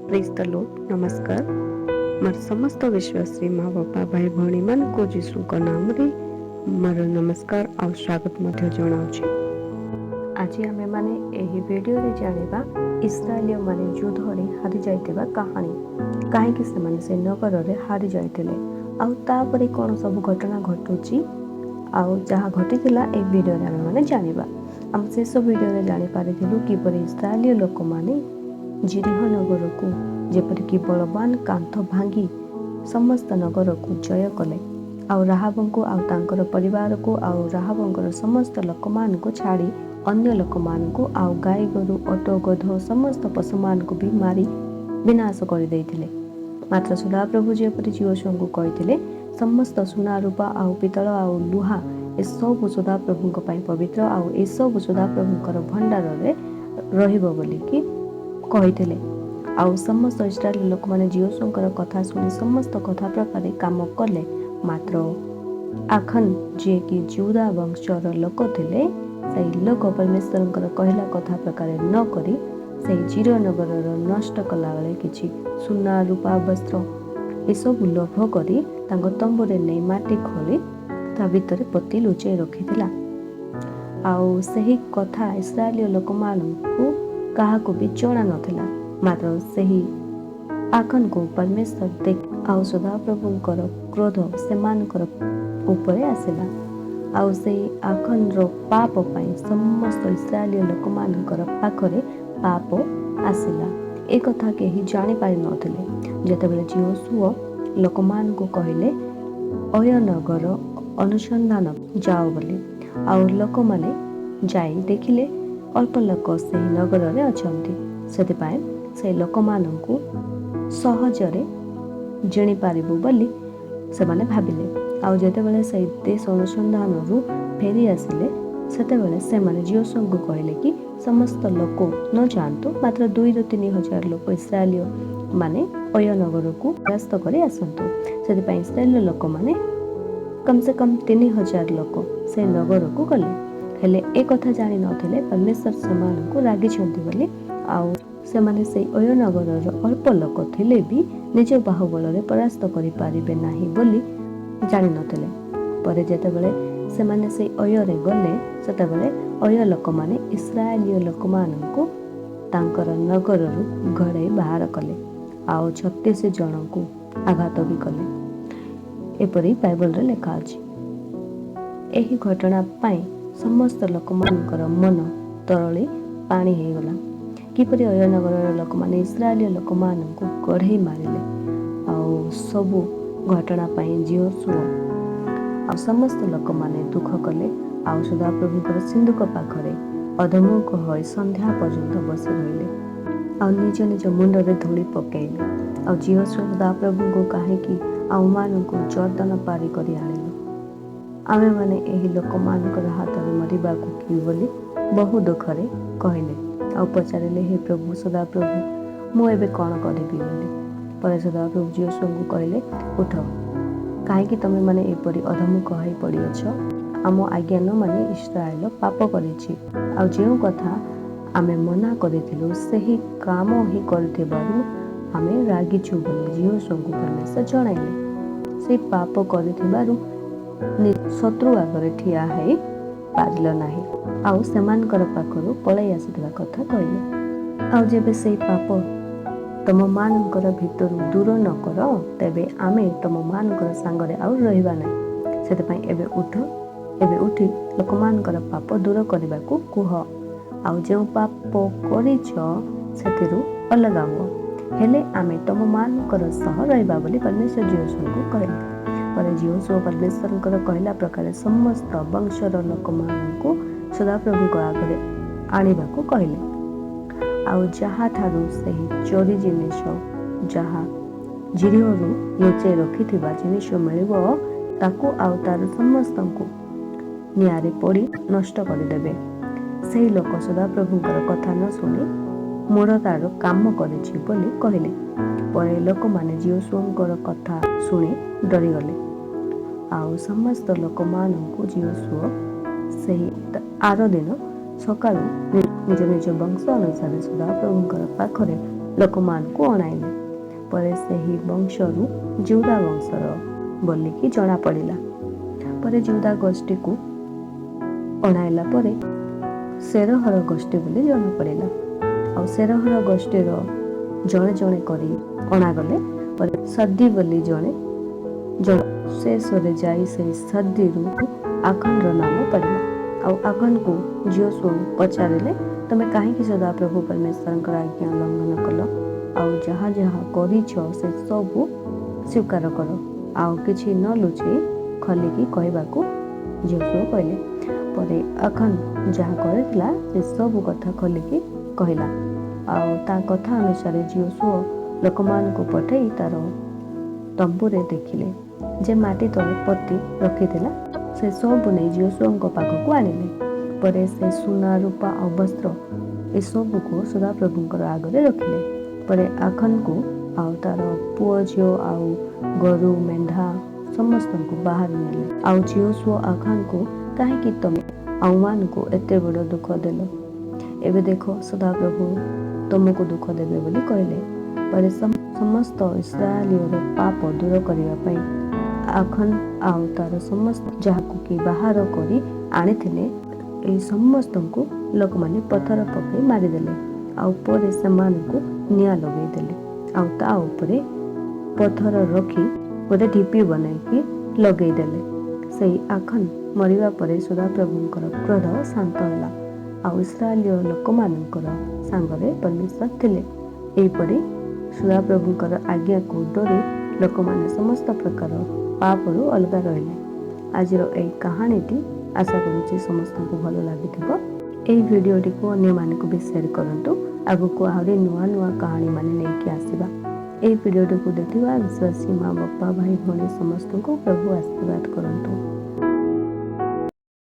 Praise the Lord. नमस्कार। मोर समस्त विश्वासी माँ बापा भाई भौणी मान को जीशु नाम रे मोर नमस्कार और स्वागत मध्य जनाउछि। आज आमे माने एही वीडियो रे जानिबा इस्राएलिय माने युद्ध रे हारि जाइतिबा कहानी। काहेकि से माने से नगर रे हारि जाइतिले आउ तापरे कोन सब घटना घटुछि आउ जहाँ घटिथिला ए वीडियो रे आमे माने जानिबा। हम शेष वीडियो रे जानि पारिथिलु कि परि इस्राएलिय लोक माने जिरिह नगर को जेपरिक बलवान कांथ भांगी समस्त नगर को जय कले आउ राहाबं को आउ तांकर परिवार को आउ राहाबंकर समस्त लोक मान को छाड़ी अन्य लोक मान को आउ गाय गोरु अटो गध समस्त पशु मान को भी मारी विनाश कर देइथिले। मात्र सदाप्रभु जेपरि जोशुआ को कहिथिले समस्त सुना रूपा आउ पितल आउ लुहा ए सब सदाप्रभुଙ୍କ ପାଇଁ पवित्र आउ ए सब सदाप्रभुଙ୍କର भंडार रे रहिबो बोली कि कहिथिले। आउ समस्त इस्राएल लोक माने जोशुआଙ୍କର कथा सुनी समस्त कथा प्रकार काम कले। मात्र आखन जे कि जुदा वंशर लोक थिले सेही लोक परमेश्वरଙ୍କର कहला कथा प्रकार न करी सेही जिरो नगरर नष्ट कला बेले किछि सुना रूपा वस्त्र ए सब लोभ करी तांग तंबुरे नै माटी खोली ता भितरे पति लुचै रखिथिला। आउ सेही कथा इस्राएलीय लोक मानकु काहाको भी जणा नथिला। मात्र सेही आखन को परमेश्वर देख आउ सदाप्रभुଙ୍କର क्रोध सेमानकर ऊपर आसिला। आउ सेही आखन रो पाप पई समस्त इस्राएलीय लोक मानकर पाखरे पाप आसिला। ए कथा केही जानि पारि नथिले। जेतेबेले जोशुआ लोक मान को कहिले अय नगर अनुसंधान जाओ बोली आउ लोक माने जाई देखिले अल्प लोक से नगर रे अछंती। सेतिपाय से लोक माननकु सहजरे जणी पारिबु बोली से माने भाबिले। आउ जेतेबेले से देश अनुसंधान रु फेरी आसिले सेतेबेले से माने जोशुआ को कहले कि समस्त लोक न जानतु मात्र 2 ରୁ 3 हजार लोक इस्राएलिय माने अय नगर को रास्त करे आसंतु। सेतिपाय इस्राएल लोक माने कम से कम 3000 लोक से नगर को गले। हेले ए कथा जानि नथिले परमेश्वर सेमानकु रागी छंती बोली आउ सेमाने से अय नगरर अल्प लोक थिले भी निज बाहुबल रे परास्त करि पारिबे नाही बोली जानि नथिले। परे जेतेबेले सेमाने से अय रे गले सेतेबेले अय लोक माने इस्राएलीय लोक मानकु तांकर नगररु घरे बाहर कले आउ 36 जनकु आघात भी कले। एपरि बाइबल रे लेखा अछि। एही घटना पाई समस्त लोक मानकर मन तरली पानी हे गला। किपरि अय नगरर लोक माने इस्राएलीय लोक मानकु गढ़ई मारिले आउ सबु घटना पाई जोशुआ आ समस्त लोक माने दुख कले आउ सदाप्रभुଙ୍କର सिंधुक पाखरे अधमुख होय संध्या पर्यंत बसी रहिले आउ निज निज मुंडरे धूली पकेइले। आउ जोशुआ सदाप्रभुଙ୍କୁ काहेकि आउ मानकु जर्दन पारी करी आनिले। आमे माने एही लोक मानकर हाथ रे मरिबा को कि बोली बहु दुखरे कहले आ पचारिले हे प्रभु सदाप्रभु मु एबे कोन करिबी बोली। पर सदाप्रभु जोशुआ को कहले उठ काहेकि तमे माने एपरि अधमुख होई पड़ी अछ। आम आज्ञा न माने इस्राएल पाप करिछि आ जेउ कथा आमे मना करिथिलु सेही काम ही करथिबारु आमे रागिछु बोली जोशुआ को परमेश्वर जणाइले। से पाप करिथिबारु शत्रु आगरे ठिया है पारिल नाही आउ सेमानकर पाखरु पळै आसितबा कथा कहले। आउ जेबे सेई पाप तम मानकर भितरु दूर न कर तेबे आमे तम मानकर सांगरे आउ रहिबा नाही। सेते पई एबे उठी लोक मानकर पाप दूर करबा को कुह आउ जे पाप करिछ सेतिरु अलगा हो हेले आमे तम मानकर सह रहिबा बोली परमेश्वर जोशुआ को कहले। पर जोशुआ परमेश्वरଙ୍କର कहला प्रकार समस्त वंशर लोक मानकु सदाप्रभुଙ୍କ आगरे आनिबाकु कहले। आउ जहा थारु सही चोरी जिनिष जहा जिरिहरु लुचै रखिथिबा जिनिष मिलिबो ताकु आउ तार समस्तଙ୍କୁ नियारे पड़ी नष्ट करदेबे। सेही लोक सदाप्रभुଙ୍କର कथा न सुनी मूढ़तार काम करिछि बोली कहले। पर लोक माने जोशुआଙ୍କର कथा सुनी डरिगले आउ समस्त लोक मानकु जोशुआ सेही आर दिन सकाळु निज निज वंश अनुसार सदाप्रभुଙ୍କର पाखरे ଲୋକମାନଙ୍କୁ ଅଣାଇଲେ। ପରେ ସେହି ବଂଶରୁ ଯୁଦା ବଂଶର ବୋଲିକି ଜଣାପଡ଼ିଲା। ପରେ ଯୁଦା ଗୋଷ୍ଠୀକୁ ଅଣାଇଲା ପରେ ସେରହର ଗୋଷ୍ଠୀ ବୋଲି ଜଣାପଡ଼ିଲା। ଆଉ ସେରହର ଗୋଷ୍ଠୀର ଜଣେ ଜଣେ କରି ଅଣାଗଲେ। ପରେ ସଦି ବୋଲି ଜଣେ ଶେଷରେ ଯାଇ ସେହି ସଦିରୁ ଆଖନର ନାମ ପଡ଼ିଲା। ଆଉ ଆଖନକୁ ଯୋଶୁଆ ପଚାରିଲେ, ତମେ କାହିଁକି ସଦାପ୍ରଭୁ ପରମେଶ୍ୱରଙ୍କର ଆଜ୍ଞା ଲଙ୍ଘନ କଲ? ଆଉ ଯାହା ଯାହା କରିଛ ସେ ସବୁ ସ୍ୱୀକାର କର, ଆଉ କିଛି ନ ଲୁଚେଇ ଖୋଲିକି କହିବାକୁ ଯୋଶୁଆ କହିଲେ। ପରେ ଆଖନ ଯାହା କରିଥିଲା ସେ ସବୁ କଥା ଖୋଲିକି କହିଲା। ଆଉ ତା କଥା ଅନୁସାରେ ଯୋଶୁଆ ଲୋକମାନଙ୍କୁ ପଠାଇ ତାର ତମ୍ବୁରେ ଦେଖିଲେ ଯେ ମାଟି ତଳେ ପୋତି ରଖିଥିଲା ସେ ସବୁ ନେଇ ଯୋଶୁଆଙ୍କ ପାଖକୁ ଆଣିଲେ। ପରେ ସେ ସୁନା, ରୂପା ଆଉ ବସ୍ତ୍ର ଏସବୁକୁ ସଦାପ୍ରଭୁଙ୍କର ଆଗରେ ରଖିଲେ। ପରେ ଆଖନକୁ ଆଉ ତାର ପୁଅ ଝିଅ ଆଉ ଗୋରୁ ମେଣ୍ଢା ସମସ୍ତଙ୍କୁ ବାହାରୁ ନେଲେ। ଆଉ ଯୋଶୁଆ ଆଖନକୁ, କାହିଁକି ତମେ ଆମମାନଙ୍କୁ ଏତେ ବଡ଼ ଦୁଃଖ ଦେଲ? ଏବେ ଦେଖ ସଦାପ୍ରଭୁ ତମକୁ ଦୁଃଖ ଦେବେ ବୋଲି କହିଲେ। ପରେ ସମସ୍ତ ଇସ୍ରାଏଲର ପାପ ଦୂର କରିବା ପାଇଁ ଆଖନ ଆଉ ତାର ସମସ୍ତ ଯାହାକୁ କି ବାହାର କରି ଆଣିଥିଲେ ଏହି ସମସ୍ତଙ୍କୁ ଲୋକମାନେ ପଥର ପକାଇ ମାରିଦେଲେ। ଆଉ ପରେ ସେମାନଙ୍କୁ ନିଆଁ ଲଗାଇଦେଲେ। ଆଉ ତା ଉପରେ ପଥର ରଖି ଗୋଟେ ଢିପି ବନାଇକି ଲଗାଇଦେଲେ। ସେଇ ଆଖନ ମରିବା ପରେ ସଦାପ୍ରଭୁଙ୍କର କ୍ରୋଧ ଶାନ୍ତ ହେଲା। ଆଉ ଇସ୍ରାଏଲୀୟ ଲୋକମାନଙ୍କର ସାଙ୍ଗରେ ପରମେଶ୍ୱର ଥିଲେ। ଏହିପରି ସଦାପ୍ରଭୁଙ୍କର ଆଜ୍ଞାକୁ ଡରି ଲୋକମାନେ ସମସ୍ତ ପ୍ରକାର ପାପରୁ ଅଲଗା ରହିଲେ। ଆଜିର ଏହି କାହାଣୀଟି ଆଶା କରୁଛି ସମସ୍ତଙ୍କୁ ଭଲ ଲାଗିଥିବ। ଏହି ଭିଡ଼ିଓଟିକୁ ଅନ୍ୟମାନଙ୍କୁ ବି ସେୟାର କରନ୍ତୁ। ଆଗକୁ ଆହୁରି ନୂଆ ନୂଆ କାହାଣୀ ମାନେ ନେଇକି ଆସିବା। ଏହି ଭିଡ଼ିଓଟିକୁ ଦେଖିଥିବା ବିଶ୍ୱାସୀ ମା, ବାପା, ଭାଇ, ଭଉଣୀ ସମସ୍ତଙ୍କୁ ପ୍ରଭୁ ଆଶୀର୍ବାଦ କରନ୍ତୁ।